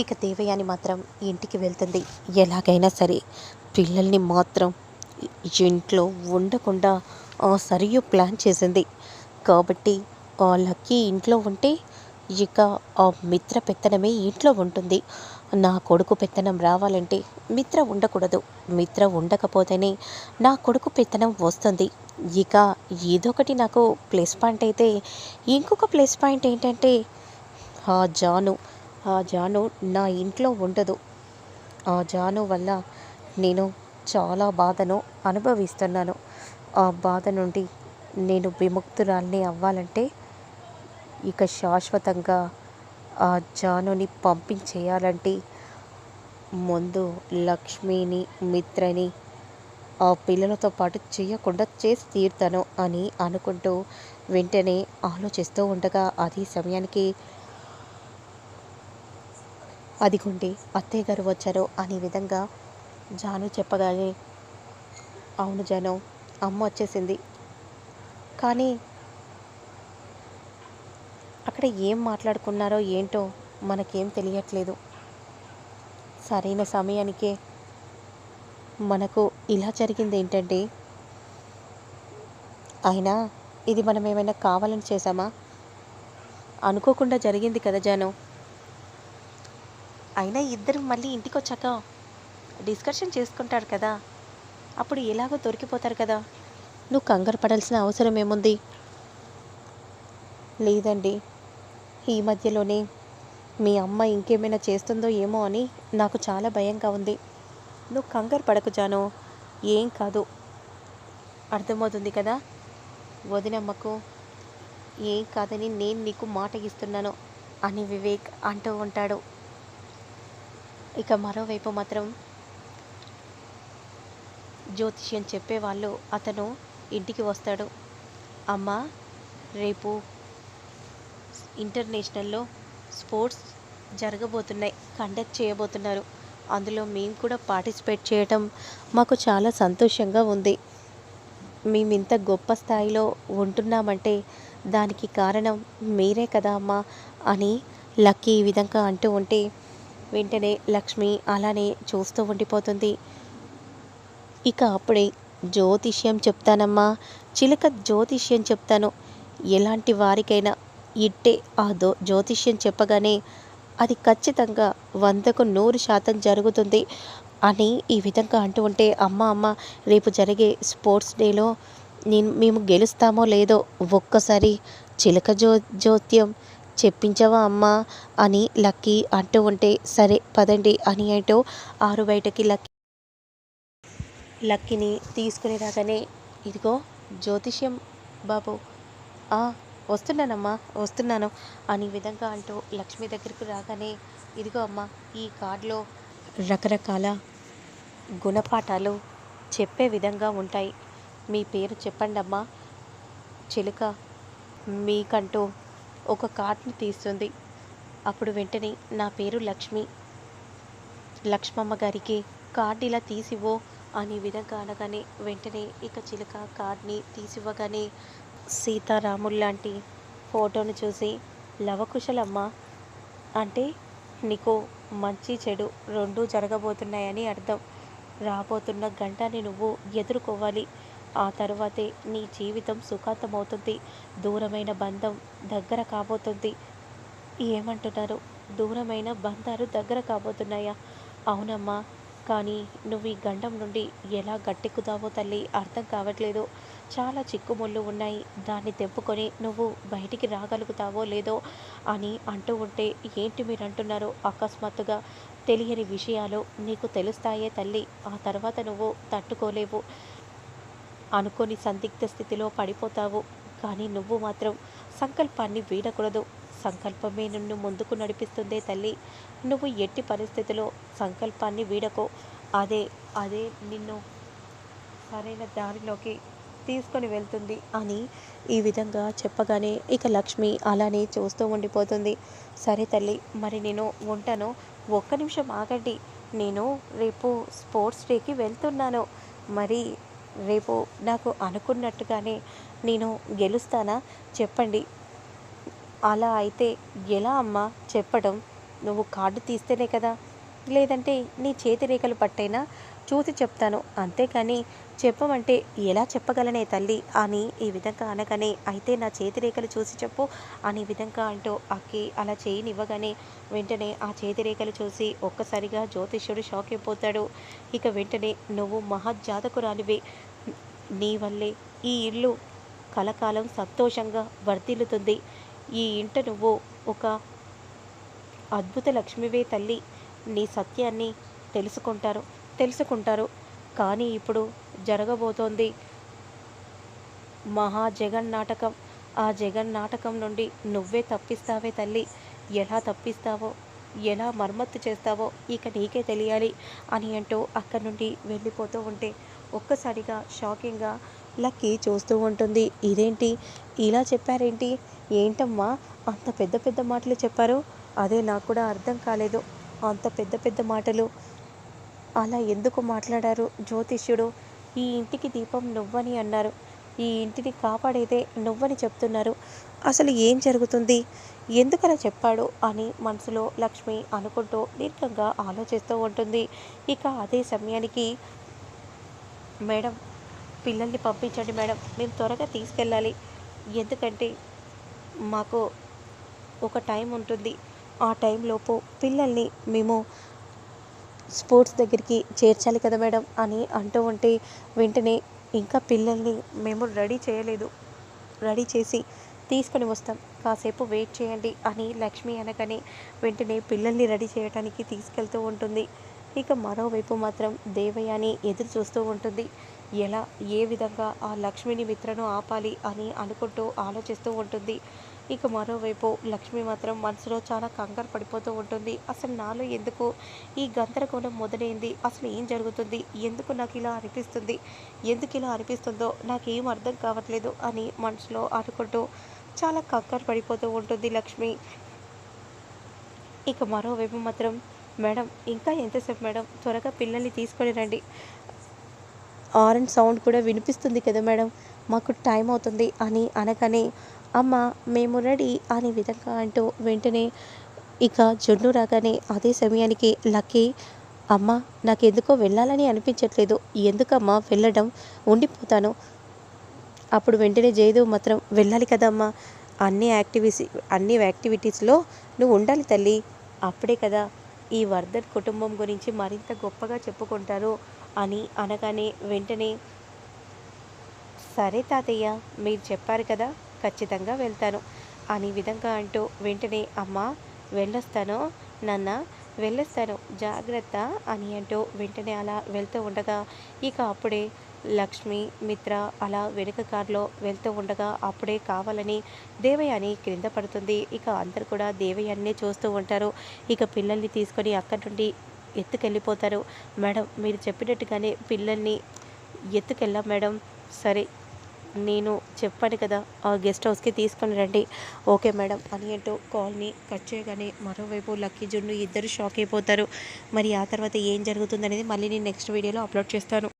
ఇక దేవయాని మాత్రం ఇంటికి వెళ్తుంది. ఎలాగైనా సరే పిల్లల్ని మాత్రం ఇంట్లో ఉండకుండా ఆ సరియు ప్లాన్ చేసింది. కాబట్టి ఆ లక్కీ ఇంట్లో ఉంటే ఇక ఆ మిత్ర పెత్తనమే ఇంట్లో ఉంటుంది. నా కొడుకు పెత్తనం రావాలంటే మిత్ర ఉండకూడదు. మిత్ర ఉండకపోతేనే నా కొడుకు పెత్తనం వస్తుంది. ఇక ఇదొకటి నాకు ప్లస్ పాయింట్ అయితే, ఇంకొక ప్లస్ పాయింట్ ఏంటంటే ఆ జాను ఆ జాను నా ఇంట్లో ఉండదు. ఆ జాను వల్ల నేను చాలా బాధను అనుభవిస్తున్నాను. ఆ బాధ నుండి నేను విముక్తురాల్ని అవ్వాలంటే ఇక శాశ్వతంగా ఆ జానుని పంపించేయాలంటే ముందు లక్ష్మిని, మిత్రని ఆ పిల్లలతో పాటు చేయకుండా చేసి తీరుతాను అని అనుకుంటూ వెంటనే ఆలోచిస్తూ ఉండగా అదే సమయానికి అదిగోండి అత్తయ్య గారు వచ్చారు అనే విధంగా జాను చెప్పగానే, అవును జాను, అమ్మ వచ్చేసింది. కానీ అక్కడ ఏం మాట్లాడుకున్నారో ఏంటో మనకేం తెలియట్లేదు. సరైన సమయానికే మనకు ఇలా జరిగింది ఏంటంటే, అయినా ఇది మనం ఏమైనా కావాలని చేశామా? అనుకోకుండా జరిగింది కదా జాను. అయినా ఇద్దరు మళ్ళీ ఇంటికి వచ్చాక డిస్కషన్ చేసుకుంటారు కదా, అప్పుడు ఎలాగో దొరికిపోతారు కదా. నువ్వు కంగారు పడాల్సిన అవసరం ఏముంది? లేదండి, ఈ మధ్యలోనే మీ అమ్మ ఇంకేమైనా చేస్తుందో ఏమో అని నాకు చాలా భయంగా ఉంది. నువ్వు కంగారు పడకు జాను, ఏం కాదు. అర్థమవుతుంది కదా వదినమ్మకు, ఏం కాదని నేను నీకు మాట ఇస్తున్నాను అని వివేక్ అంటూ ఉంటాడు. ఇక మరోవైపు మాత్రం జ్యోతిష్యం చెప్పేవాళ్ళు అతను ఇంటికి వస్తాడు. అమ్మ, రేపు ఇంటర్నేషనల్లో స్పోర్ట్స్ జరగబోతున్నాయి, కండక్ట్ చేయబోతున్నారు. అందులో మేము కూడా పార్టిసిపేట్ చేయటం మాకు చాలా సంతోషంగా ఉంది. మేము ఇంత గొప్ప స్థాయిలో ఉంటున్నామంటే దానికి కారణం మీరే కదా అమ్మా అని లక్కీ ఈ విధంగా అంటూ ఉంటే వెంటనే లక్ష్మి అలానే చూస్తూ ఉండిపోతుంది. ఇక అప్పుడే జ్యోతిష్యం చెప్తానమ్మా, చిలక జ్యోతిష్యం చెప్తాను, ఎలాంటి వారికైనా ఇట్టే ఆ జ్యోతిష్యం చెప్పగానే అది ఖచ్చితంగా 100కు 100% జరుగుతుంది అని ఈ విధంగా అంటూ ఉంటే, అమ్మ అమ్మ, రేపు జరిగే స్పోర్ట్స్ డేలో మేము గెలుస్తామో లేదో ఒక్కసారి చిలక జ్యోత్యం చెప్పించవా అమ్మా అని లక్కీ అంటూ ఉంటే, సరే పదండి అని అంటూ ఆరు బయటకి లక్కీని తీసుకుని రాగానే, ఇదిగో జ్యోతిష్యం బాబు, వస్తున్నానమ్మా వస్తున్నాను అని విధంగా అంటూ లక్ష్మి దగ్గరికి రాగానే, ఇదిగో అమ్మ, ఈ కార్డులో రకరకాల గుణపాఠాలు చెప్పే విధంగా ఉంటాయి. మీ పేరు చెప్పండి అమ్మా. చిలుక మీకంటూ ఒక కార్డుని తీస్తుంది. అప్పుడు వెంటనే నా పేరు లక్ష్మి, లక్ష్మమ్మ గారికి కార్డు ఇలా తీసివో అని విధంగా అనగానే వెంటనే ఇక చిలుక కార్డ్ని తీసివ్వగానే సీతారాముల్లాంటి ఫోటోను చూసి, లవకుశలమ్మ అంటే నీకు మంచి చెడు రెండూ జరగబోతున్నాయని అర్థం. రాబోతున్న గంటని నువ్వు ఎదుర్కోవాలి. ఆ తరువాతే నీ జీవితం సుఖాంతమవుతుంది. దూరమైన బంధం దగ్గర కాబోతుంది. ఏమంటున్నారు? దూరమైన బంధాలు దగ్గర కాబోతున్నాయా? అవునమ్మా, కానీ నువ్వు ఈ గండం నుండి ఎలా గట్టెక్కుతావో తల్లి అర్థం కావట్లేదు. చాలా చిక్కుముళ్ళు ఉన్నాయి, దాన్ని తెంపుకొని నువ్వు బయటికి రాగలుగుతావో లేదో అని అంటూ ఉంటే, ఏంటి మీరు అంటున్నారు? అకస్మాత్తుగా తెలియని విషయాలు నీకు తెలుస్తాయే తల్లి, ఆ తర్వాత నువ్వు తట్టుకోలేవు, అనుకోని సందిగ్ధ స్థితిలో పడిపోతావు. కానీ నువ్వు మాత్రం సంకల్పాన్ని వీడకూడదు. సంకల్పమే నిన్ను ముందుకు నడిపిస్తుందే తల్లి. నువ్వు ఎట్టి పరిస్థితిలో సంకల్పాన్ని వీడకో. అదే అదే నిన్ను సరైన దారిలోకి తీసుకొని వెళ్తుంది అని ఈ విధంగా చెప్పగానే ఇక లక్ష్మి అలానే చూస్తూ ఉండిపోతుంది. సరే తల్లి, మరి నేను ఉంటాను. ఒక్క నిమిషం ఆగండి, నేను రేపు స్పోర్ట్స్ డేకి వెళ్తున్నాను. మరి రేపు నాకు అనుకున్నట్టుగానే నేను గెలుస్తానా చెప్పండి. అలా అయితే ఎలా అమ్మా చెప్పడం? నువ్వు కార్డు తీస్తేనే కదా, లేదంటే నీ చేతి రేఖలు పట్టైనా చూసి చెప్తాను, అంతేకాని చెప్పమంటే ఎలా చెప్పగలనే తల్లి అని ఈ విధంగా అనగానే, అయితే నా చేతి రేఖలు చూసి చెప్పు అని విధంగా అంటూ అక్కి అలా చేయనివ్వగానే వెంటనే ఆ చేతి రేఖలు చూసి ఒక్కసారిగా జ్యోతిష్యుడు షాక్ అయిపోతాడు. ఇక వెంటనే నువ్వు మహజ్జాతకురాలివి, నీ వల్లే ఈ ఇల్లు కలకాలం సంతోషంగా వర్ధిల్లుతుంది. ఈ ఇంట నువ్వు ఒక అద్భుత లక్ష్మివే తల్లి. నీ సత్యాన్ని తెలుసుకుంటారు తెలుసుకుంటారు కానీ ఇప్పుడు జరగబోతోంది మహా జగన్నాటకం. ఆ జగన్నాటకం నుండి నువ్వే తప్పిస్తావే తల్లి. ఎలా తప్పిస్తావో, ఎలా మరమ్మత్తు చేస్తావో ఇక నీకే తెలియాలి అని అంటూ అక్కడి నుండి వెళ్ళిపోతూ ఉంటే ఒక్కసారిగా షాకింగ్గా లక్కీ చూస్తూ ఉంటుంది. ఇదేంటి ఇలా చెప్పారేంటి? ఏంటమ్మా అంత పెద్ద పెద్ద మాటలు చెప్పారు? అదే నాకు కూడా అర్థం కాలేదు. అంత పెద్ద పెద్ద మాటలు అలా ఎందుకు మాట్లాడారు జ్యోతిష్యుడు? ఈ ఇంటికి దీపం నువ్వని అన్నారు, ఈ ఇంటిని కాపాడేదే నువ్వని చెప్తున్నారు. అసలు ఏం జరుగుతుంది? ఎందుకలా చెప్పాడు అని మనసులో లక్ష్మి అనుకుంటూ దీర్ఘంగా ఆలోచిస్తూ ఉంటుంది. ఇక అదే సమయానికి, మేడం పిల్లల్ని పంపించండి మేడం, మేము త్వరగా తీసుకెళ్ళాలి. ఎందుకంటే మాకు ఒక టైం ఉంటుంది, ఆ టైంలోపు పిల్లల్ని మేము స్పోర్ట్స్ దగ్గరికి చేర్చాలి కదా మేడం అని అంటూ ఉంటే వెంటనే, ఇంకా పిల్లల్ని మేము రెడీ చేయలేదు, రెడీ చేసి తీసుకొని వస్తాం, కాసేపు వెయిట్ చేయండి అని లక్ష్మి అనగానే వెంటనే పిల్లల్ని రెడీ చేయడానికి తీసుకెళ్తూ ఉంటుంది. ఇక మరోవైపు మాత్రం దేవయాని ఎదురు చూస్తూ ఉంటుంది. ఎలా ఏ విధంగా ఆ లక్ష్మిని మిత్రను ఆపాలి అని అనుకుంటూ ఆలోచిస్తూ ఉంటుంది. ఇక మరోవైపు లక్ష్మి మాత్రం మనసులో చాలా కంగారు పడిపోతూ ఉంటుంది. అసలు నాలో ఎందుకు ఈ గందరగోళం మొదలైంది? అసలు ఏం జరుగుతుంది? ఎందుకు నాకు ఇలా అనిపిస్తుంది? ఎందుకు ఇలా అనిపిస్తుందో నాకేం అర్థం కావట్లేదు అని మనసులో అనుకుంటూ చాలా కంగారు పడిపోతూ ఉంటుంది లక్ష్మి. ఇక మరోవైపు మాత్రం, మేడం ఇంకా ఎంతసేపు మేడం, త్వరగా పిల్లల్ని తీసుకొని రండి, ఆరెంజ్ సౌండ్ కూడా వినిపిస్తుంది కదా మేడం, మాకు టైం అవుతుంది అని అనగానే, అమ్మ మేము రెడీ అనే విధంగా అంటూ వెంటనే ఇక జున్ను రాగానే అదే సమయానికి లక్కీ, అమ్మ నాకెందుకో వెళ్ళాలని అనిపించట్లేదు, ఎందుకమ్మా వెళ్ళడం, ఉండిపోతాను. అప్పుడు వెంటనే జయదేవ్ మాత్రం, వెళ్ళాలి కదమ్మా, అన్ని యాక్టివిటీస్లో నువ్వు ఉండాలి తల్లి, అప్పుడే కదా ఈ వర్ధన్ కుటుంబం గురించి మరింత గొప్పగా చెప్పుకుంటారు అని అనగానే వెంటనే, సరే తాతయ్య మీరు చెప్పారు కదా, ఖచ్చితంగా వెళ్తాను అని విధంగా అంటూ వెంటనే, అమ్మ వెళ్ళొస్తాను నాన్న, వెళ్ళొస్తాను జాగ్రత్త అని అంటూ వెంటనే అలా వెళ్తూ ఉండగా ఇక అప్పుడే లక్ష్మి మిత్ర అలా వెనుక కారులో వెళ్తూ ఉండగా అప్పుడే కావాలని దేవయాని క్రింద పడుతుంది. ఇక అందరు కూడా దేవయాన్నే చూస్తూ ఉంటారు. ఇక పిల్లల్ని తీసుకొని అక్కడి నుండి ఎత్తుకెళ్ళిపోతారు. మేడం మీరు చెప్పినట్టుగానే పిల్లల్ని ఎత్తుకెళ్ళాం మేడం, సరే నేను చెప్పాను కదా ఆ గెస్ట్ హౌస్కి తీసుకొని రండి, ఓకే మేడం అని అంటూ కాల్ని కట్ చేయగానే మరోవైపు లక్కీ జున్ను ఇద్దరు షాక్ అయిపోతారు. మరి ఆ తర్వాత ఏం జరుగుతుందనేది మళ్ళీ నేను నెక్స్ట్ వీడియోలో అప్లోడ్ చేస్తాను.